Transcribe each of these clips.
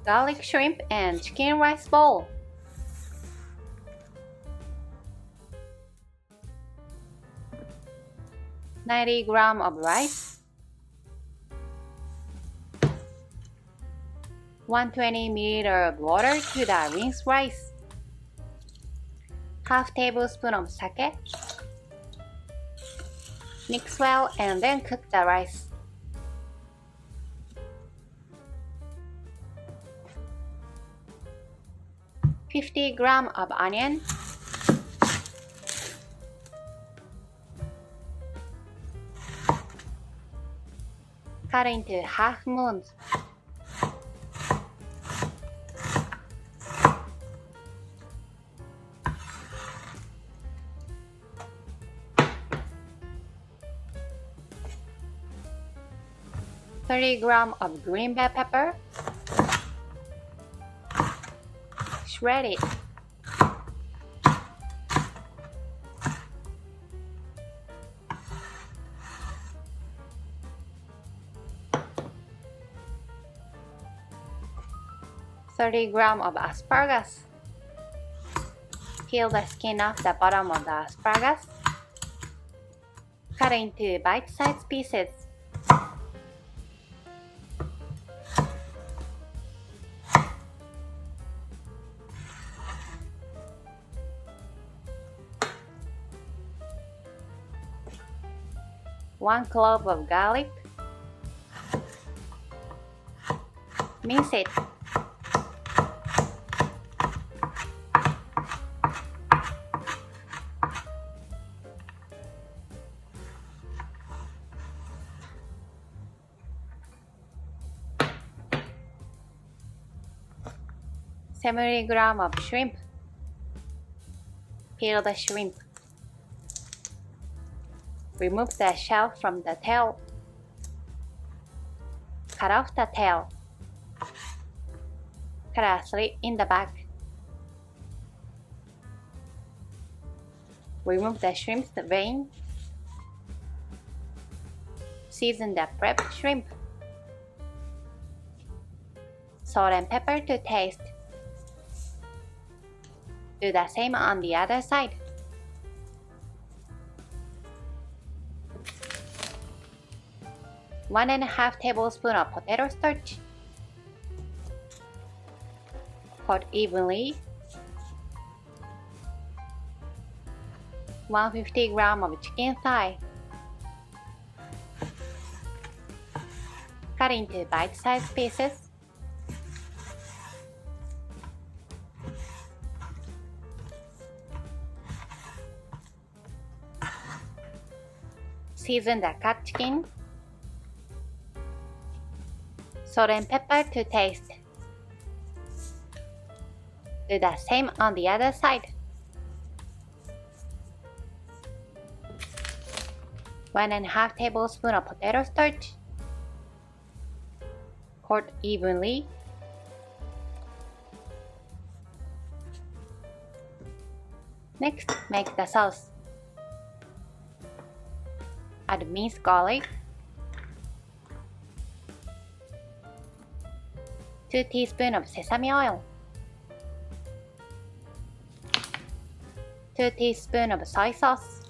garlic shrimp and chicken rice bowl. $90 of rice, 120 ml of water to the rinsed rice, half tablespoon of sake. Mix well and then cook the rice. $50 of onion, cut into half moons. $30 of green bell pepper, shred it. $30 of asparagus. Peel the skin off the bottom of the asparagus. Cut into bite-sized pieces. One clove of garlic. Mince it. $70 of shrimp. Peel the shrimp. Remove the shell from the tail. Cut off the tail. Cut a slit in the back. Remove the shrimp's vein. Season the prepped shrimp. Salt and pepper to taste. Do the same on the other side. One and a half tablespoons of potato starch. Coat evenly. 150g of chicken thigh. Cut into bite-sized pieces. Season the cut chicken. Salt and pepper to taste. Do the same on the other side. 1.5 tablespoons of potato starch. Coat evenly. Next, make the sauce. Add minced garlic, 2 teaspoons of sesame oil, 2 teaspoons of soy sauce,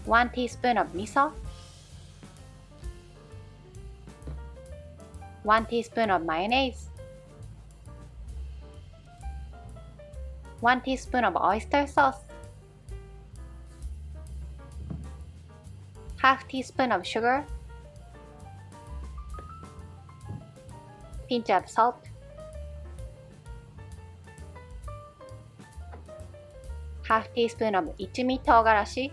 1 teaspoon of miso, 1 teaspoon of mayonnaise, 1 teaspoon of oyster sauce, half teaspoon of sugar, pinch of salt, half teaspoon of ichimi togarashi.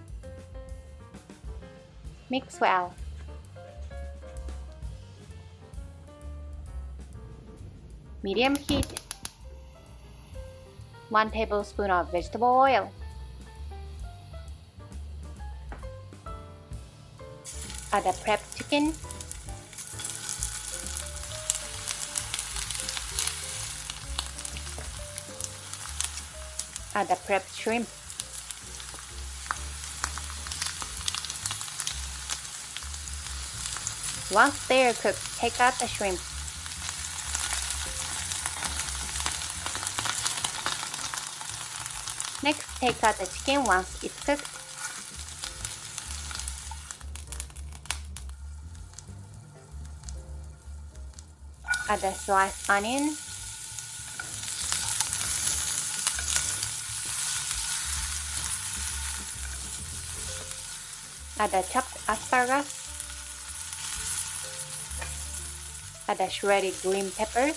Mix well. Medium heat. 1 tablespoon of vegetable oil. Add the prepped chicken. Add the prepped shrimp. Once they are cooked, take out the shrimp. Next, take out the chicken once it's cooked. Add the sliced onion. Add the chopped asparagus. Add the shredded green peppers.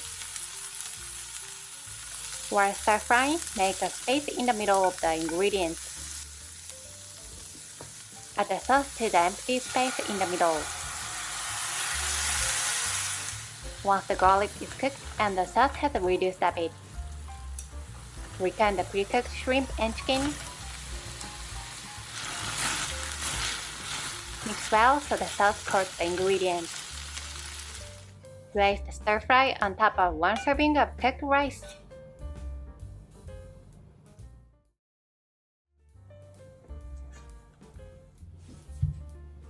While stir frying, make a space in the middle of the ingredients. Add the sauce to the empty space in the middle. Once the garlic is cooked and the sauce has reduced a bit, return the pre-cooked shrimp and chicken. Mix well so the sauce coats the ingredients. Place the stir fry on top of 1 serving of cooked rice.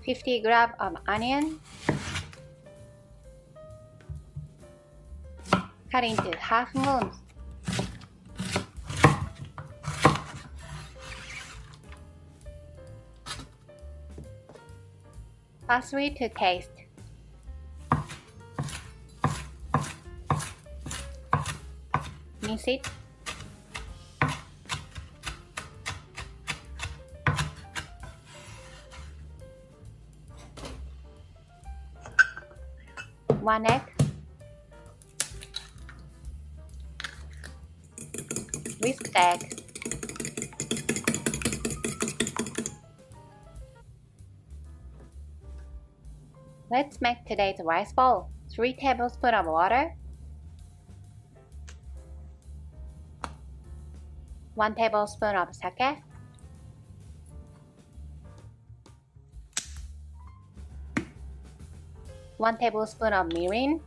$50 grams of onion. Cut into half moons. Parsley to taste. Mince it. One egg. Whisk the egg. Let's make today's rice bowl. 3 tablespoons of water, 1 tablespoon of sake, 1 tablespoon of mirin,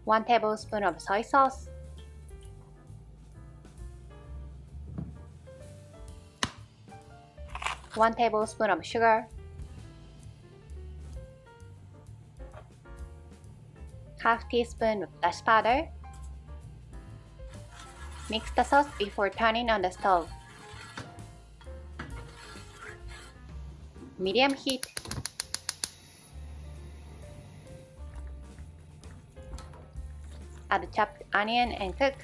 1 tablespoon of soy sauce, 1 tablespoon of sugar, half teaspoon of dashi powder. Mix the sauce before turning on the stove. Medium heat. Add chopped onion and cook.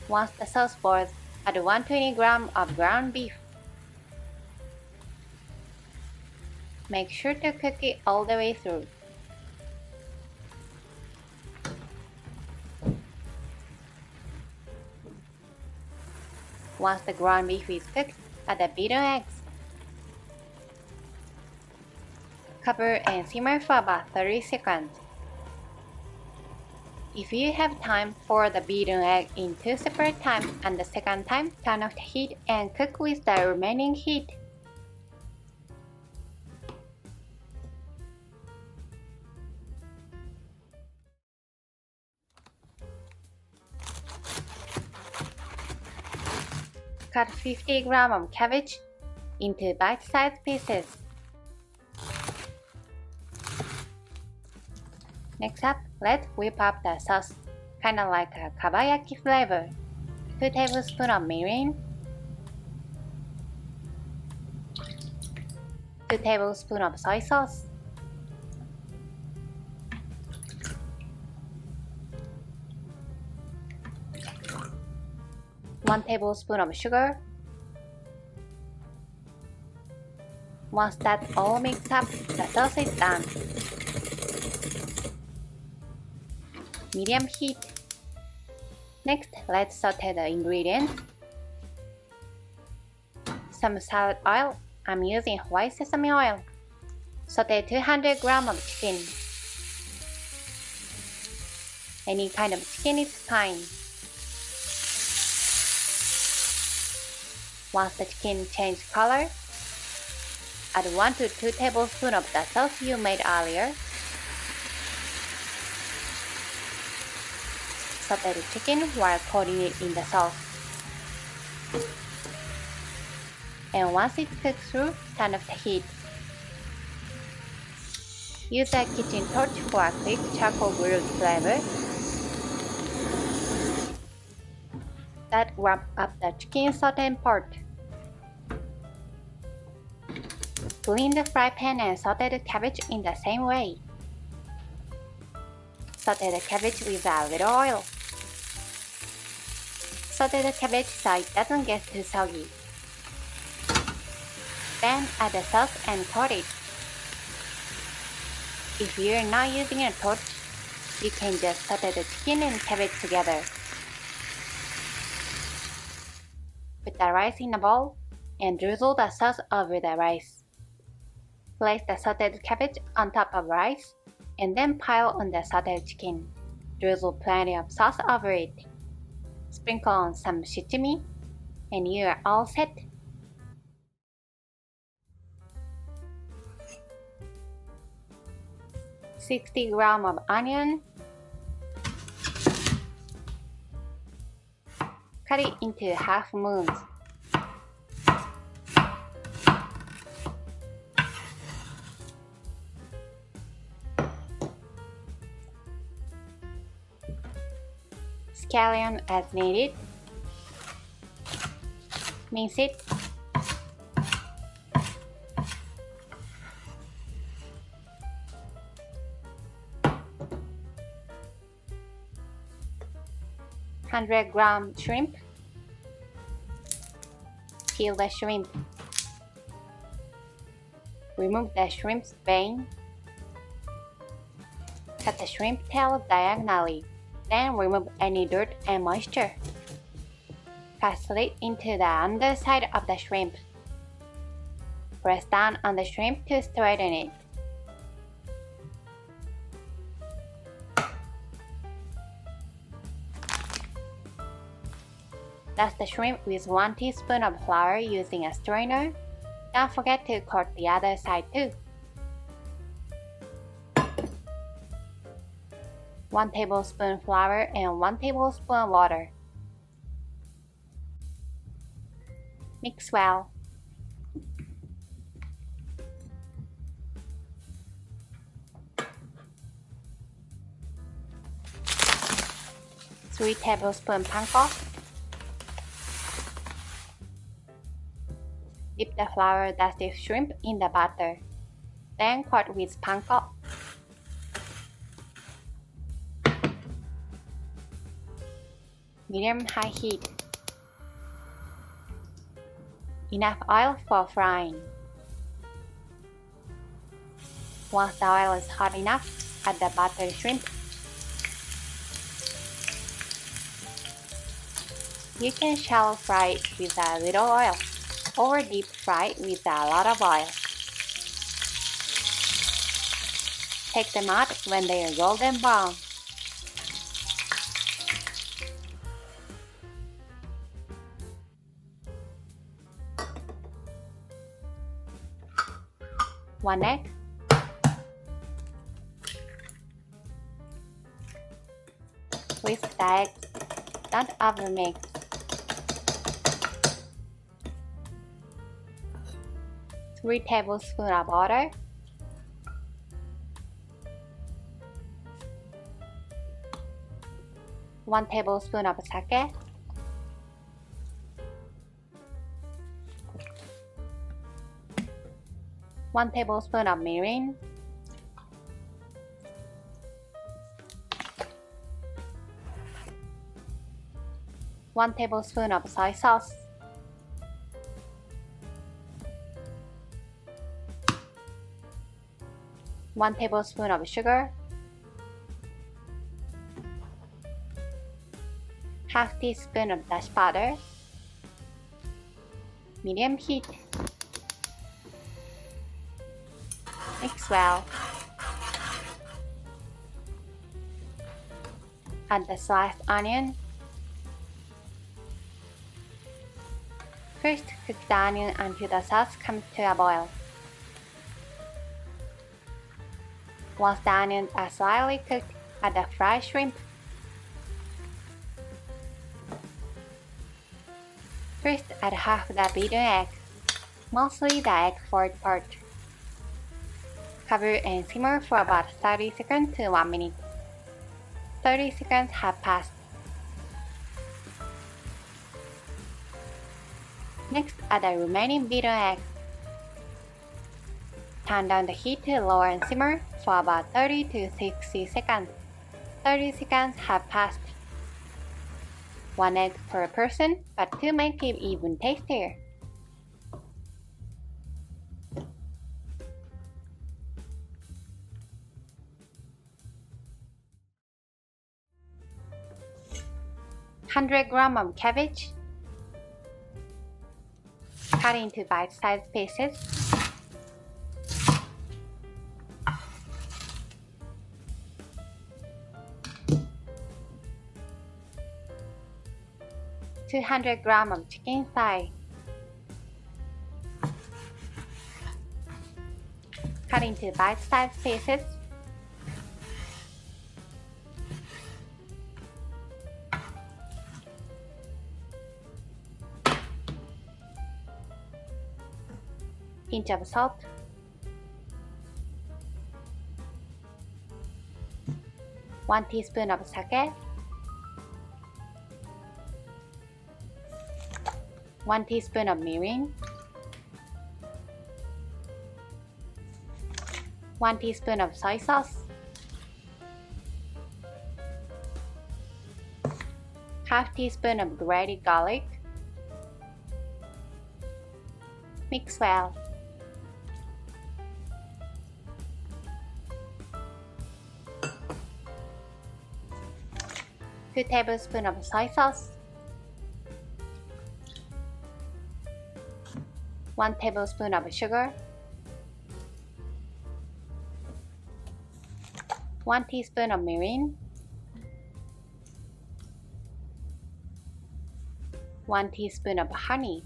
Once the sauce boils, add 120 grams of ground beef. Make sure to cook it all the way through. Once the ground beef is cooked, add the beaten eggs. Cover and simmer for about 30 seconds. If you have time, pour the beaten egg in 2 separate times, and the second time, turn off the heat and cook with the remaining heat. Cut 50 grams of cabbage into bite-sized pieces. Next up, let's whip up the sauce, kinda like a kabayaki flavor. 2 tablespoons of mirin, 2 tablespoons of soy sauce, 1 tablespoon of sugar. Once that's all mixed up, the sauce is done. Medium heat. Next, let's saute the ingredients. Some salad oil. I'm using white sesame oil. Saute 200 grams of chicken. Any kind of chicken is fine. Once the chicken changes color, add 1 to 2 tablespoons of the sauce you made earlier. sauteed chicken while coating it in the sauce. And once it cooks through, turn off the heat. Use a kitchen torch for a quick charcoal grilled flavor. That wrap up the chicken sauteing part. Clean the fry pan and saute the cabbage in the same way. Saute the cabbage with a little oil. Saute the cabbage so it doesn't get too soggy. Then add the sauce and coat it. If you're not using a torch, you can just saute the chicken and cabbage together. Put the rice in a bowl and drizzle the sauce over the rice. Place the sauteed cabbage on top of rice and then pile on the sauteed chicken. Drizzle plenty of sauce over it. Sprinkle on some shichimi and you are all set. $60 grams of onion. Cut it into half moons. Scallion as needed. Mince it. $100 shrimp. Peel the shrimp. Remove the shrimp's vein. Cut the shrimp tail diagonally. Then remove any dirt and moisture. Cut slit into the underside of the shrimp. Press down on the shrimp to straighten it. Dust the shrimp with 1 teaspoon of flour using a strainer. Don't forget to coat the other side too. 1 tablespoon flour and 1 tablespoon water. Mix well. Three tablespoon panko. Dip the flour dusted shrimp in the butter. Then coat with panko. Medium-high heat. Enough oil for frying. Once the oil is hot enough, add the buttered shrimp. You can shallow fry it with a little oil, or deep fry it with a lot of oil. Take them out when they are golden brown. One egg. Whisk the egg. Don't overmix. Three tablespoons of butter. One tablespoon of sake. One tablespoon of mirin. One tablespoon of soy sauce. One tablespoon of sugar. Half teaspoon of dashi powder. Medium heat. Mix well. Add the sliced onion. First, cook the onion until the sauce comes to a boil. Once the onions are slightly cooked, add the fried shrimp. First, add half the beaten egg, mostly the egg forward part. Cover and simmer for about 30 seconds to 1 minute. 30 seconds have passed. Next, add the remaining beaten egg. Turn down the heat to lower and simmer for about 30 to 60 seconds. 30 seconds have passed. 1 egg per person, but 2 make it even tastier. $100 of cabbage. Cut into bite-sized pieces. $200 of chicken thigh. Cut into bite-sized pieces. Pinch of salt. 1 teaspoon of sake. 1 teaspoon of mirin. 1 teaspoon of soy sauce. Half teaspoon of grated garlic. Mix well. 2 tablespoons of soy sauce. 1 tablespoon of sugar. 1 teaspoon of mirin. 1 teaspoon of honey.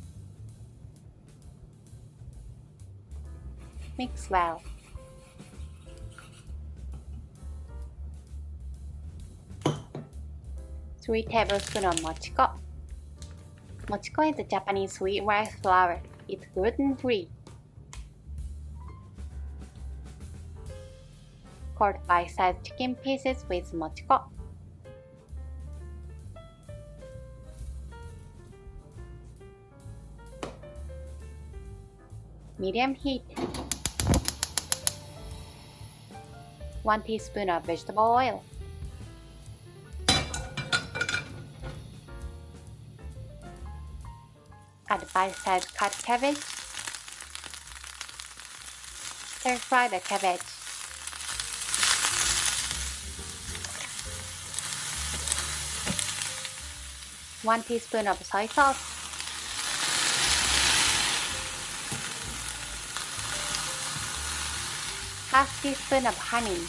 Mix well. Three tablespoons of Mochiko. Mochiko is a Japanese sweet rice flour. It's gluten-free. Cut bite-sized chicken pieces with Mochiko. Medium heat. 1 teaspoon of vegetable oil. Add bite-sized cut cabbage. Stir-fry the cabbage. One teaspoon of soy sauce. Half teaspoon of honey.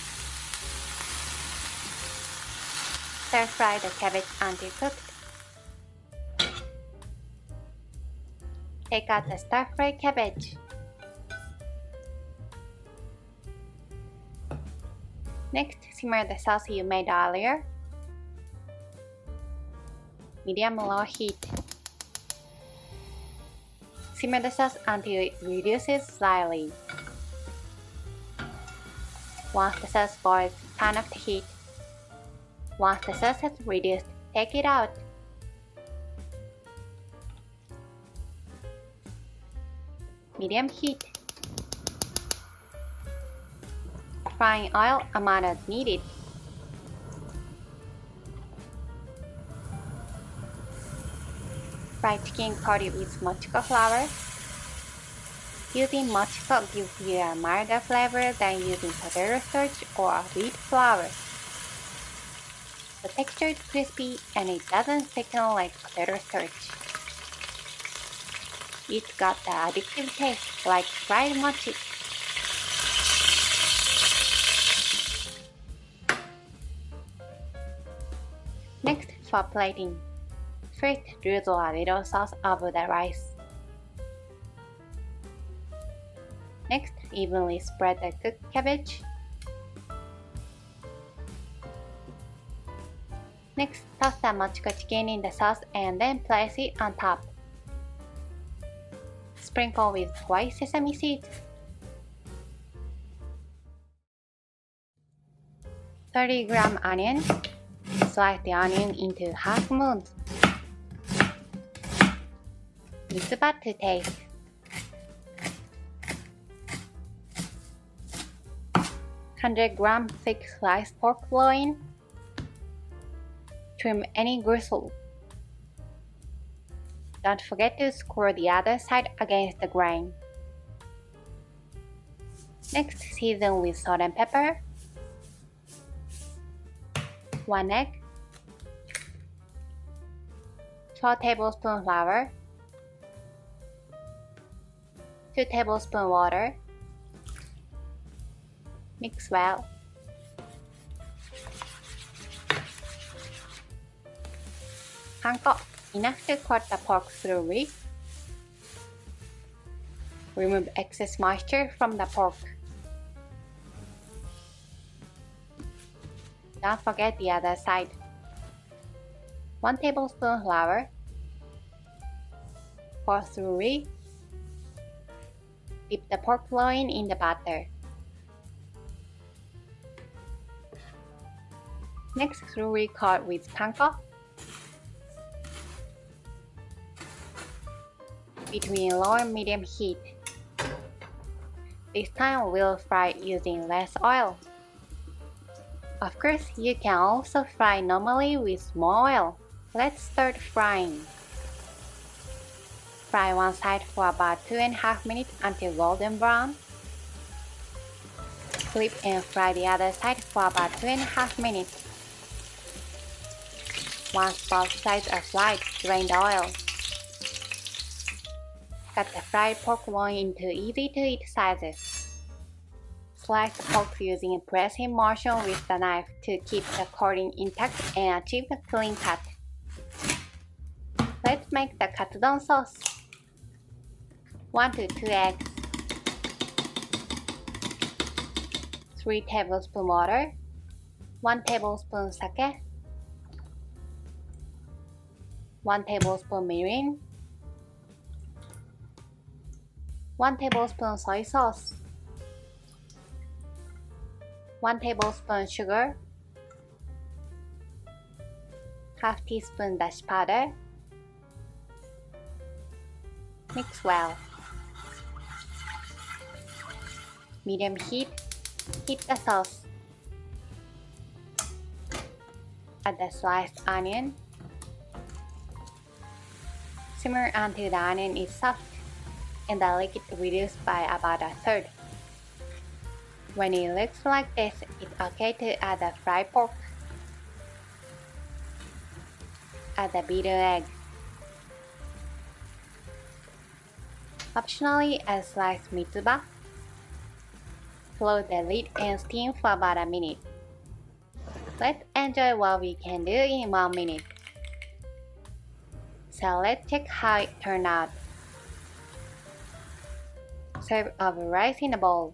Stir-fry the cabbage until cooked. Take out the stir-fried cabbage. Next, simmer the sauce you made earlier. Medium-low heat. Simmer the sauce until it reduces slightly. Once the sauce boils, turn off the heat. Once the sauce has reduced, take it out. Medium heat. Frying oil amount as needed. Fried chicken coated with Mochiko flour. Using Mochiko gives you a milder flavor than using potato starch or wheat flour. The texture is crispy and it doesn't thicken like potato starch. It's got the addictive taste like fried mochi. Next, for plating. First, drizzle a little sauce over the rice. Next, evenly spread the cooked cabbage. Next, toss the Mochiko chicken in the sauce and then place it on top. Sprinkle with white sesame seeds. 30-gram onion. Slice the onion into half moons. Mitsuba to taste. 100-gram thick sliced pork loin. Trim any gristle. Don't forget to score the other side against the grain. Next, season with salt and pepper. 1 egg. 12 tablespoons flour. 2 tablespoons water. Mix well. Panko, enough to cut the pork thoroughly. Remove excess moisture from the pork. Don't forget the other side. 1 tablespoon flour. Pour thoroughly. Dip the pork loin in the butter. Next, thoroughly cut with panko. Between low and medium heat. This time we'll fry using less oil. Of course, you can also fry normally with more oil. Let's start frying. Fry one side for about 2.5 minutes until golden brown. Flip and fry the other side for about 2.5 minutes. Once both sides are fried, drain the oil. Cut the fried pork loin into easy-to-eat sizes. Slice the pork using a pressing motion with the knife to keep the coating intact and achieve a clean cut. Let's make the katsudon sauce. 1 to 2 eggs. 3 tablespoons water. 1 tablespoon sake. 1 tablespoon mirin. 1 tablespoon soy sauce. 1 tablespoon sugar. Half teaspoon dashi powder. Mix well. Medium heat. Heat the sauce. Add the sliced onion. Simmer until the onion is soft and the liquid reduced by about a third. When it looks like this, it's okay to add the fried pork. Add the beaten egg. Optionally, add sliced mitsuba. Close the lid and steam for about a minute. Let's enjoy what we can do in 1 minute. So let's check how it turned out. Serve over rice in a bowl.